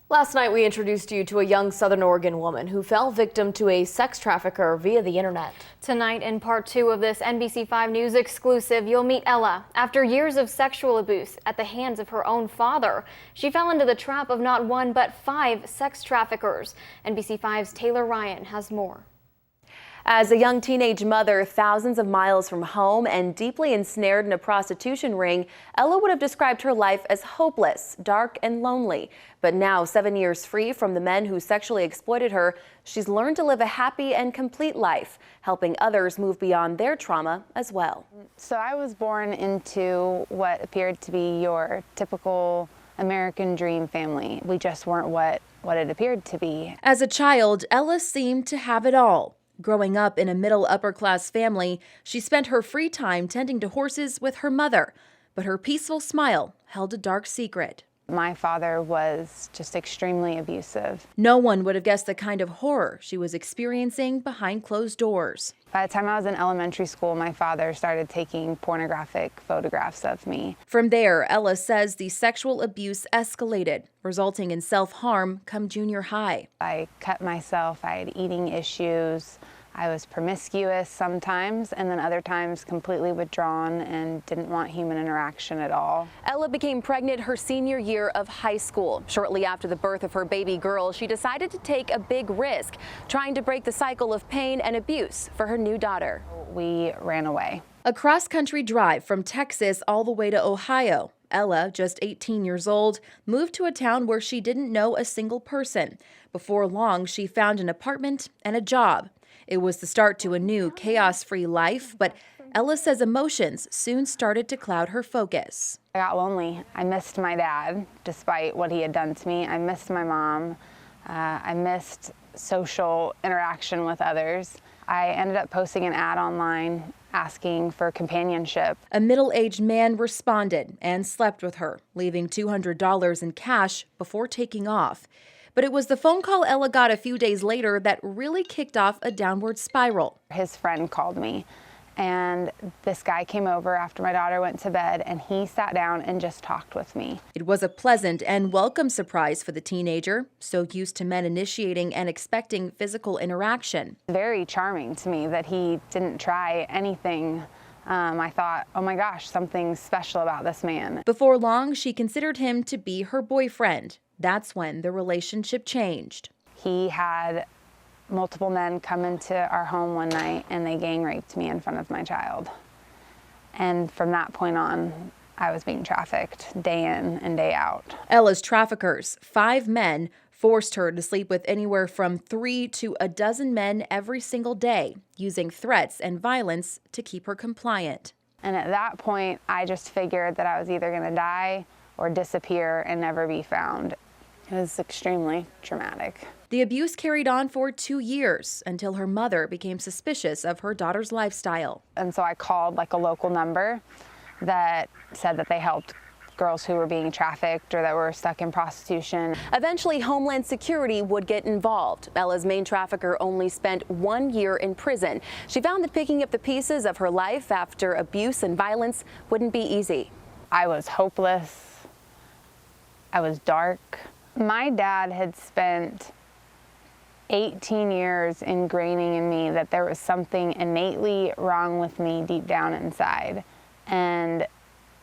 Last night, we introduced you to a young Southern Oregon woman who fell victim to a sex trafficker via the internet. Tonight, in part 2 of this NBC5 News exclusive, you'll meet Ella. After years of sexual abuse at the hands of her own father, she fell into the trap of not one but 5 sex traffickers. NBC5's Taylor Ryan has more. As a young teenage mother, thousands of miles from home and deeply ensnared in a prostitution ring, Ella would have described her life as hopeless, dark, and lonely. But now, 7 years free from the men who sexually exploited her, she's learned to live a happy and complete life, helping others move beyond their trauma as well. So I was born into what appeared to be your typical American dream family. We just weren't what it appeared to be. As a child, Ella seemed to have it all. Growing up in a middle upper-class family, she spent her free time tending to horses with her mother, but her peaceful smile held a dark secret. My father was just extremely abusive. No one would have guessed the kind of horror she was experiencing behind closed doors. By the time I was in elementary school, my father started taking pornographic photographs of me. From there, Ella says the sexual abuse escalated, resulting in self-harm come junior high. I cut myself, I had eating issues, I was promiscuous sometimes, and then other times completely withdrawn and didn't want human interaction at all. Ella became pregnant her senior year of high school. Shortly after the birth of her baby girl, she decided to take a big risk, trying to break the cycle of pain and abuse for her new daughter. We ran away. A cross-country drive from Texas all the way to Ohio. Ella, just 18 years old, moved to a town where she didn't know a single person. Before long, she found an apartment and a job. It was the start to a new, chaos-free life, but Ella says emotions soon started to cloud her focus. I got lonely. I missed my dad, despite what he had done to me. I missed my mom. I missed social interaction with others. I ended up posting an ad online asking for companionship. A middle-aged man responded and slept with her, leaving $200 in cash before taking off. But it was the phone call Ella got a few days later that really kicked off a downward spiral. His friend called me, and this guy came over after my daughter went to bed, and he sat down and just talked with me. It was a pleasant and welcome surprise for the teenager, so used to men initiating and expecting physical interaction. Very charming to me that he didn't try anything. I thought, oh my gosh, something special about this man. Before long, she considered him to be her boyfriend. That's when the relationship changed. He had multiple men come into our home one night and they gang raped me in front of my child. And from that point on, I was being trafficked day in and day out. Ella's traffickers, 5 men, forced her to sleep with anywhere from 3 to a dozen men every single day, using threats and violence to keep her compliant. And at that point, I just figured that I was either going to die or disappear and never be found. It was extremely traumatic. The abuse carried on for 2 years until her mother became suspicious of her daughter's lifestyle. And so I called like a local number that said that they helped girls who were being trafficked or that were stuck in prostitution. Eventually, Homeland Security would get involved. Ella's main trafficker only spent 1 year in prison. She found that picking up the pieces of her life after abuse and violence wouldn't be easy. I was hopeless. I was dark. My dad had spent 18 years ingraining in me that there was something innately wrong with me deep down inside, and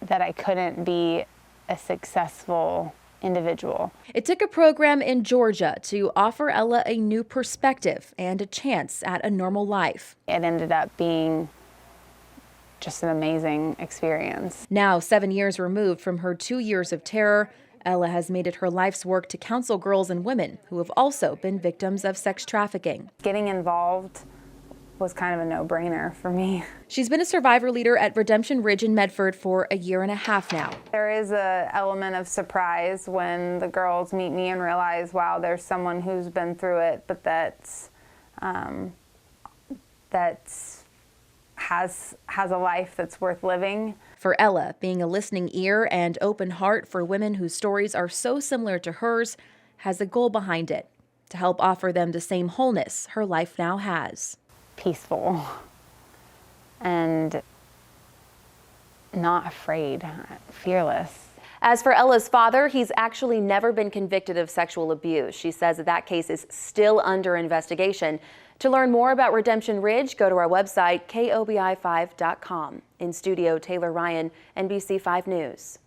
that I couldn't be a successful individual. It took a program in Georgia to offer Ella a new perspective and a chance at a normal life. It ended up being just an amazing experience. Now, 7 years removed from her 2 years of terror, Ella has made it her life's work to counsel girls and women who have also been victims of sex trafficking. Getting involved was kind of a no-brainer for me. She's been a survivor leader at Redemption Ridge in Medford for a year and a half now. There is an element of surprise when the girls meet me and realize, wow, there's someone who's been through it, but has a life that's worth living. For Ella, being a listening ear and open heart for women whose stories are so similar to hers has a goal behind it, to help offer them the same wholeness her life now has. Peaceful and not afraid, fearless. As for Ella's father, he's actually never been convicted of sexual abuse. She says that case is still under investigation. To learn more about Redemption Ridge, go to our website, KOBI5.com. In studio, Taylor Ryan, NBC5 News.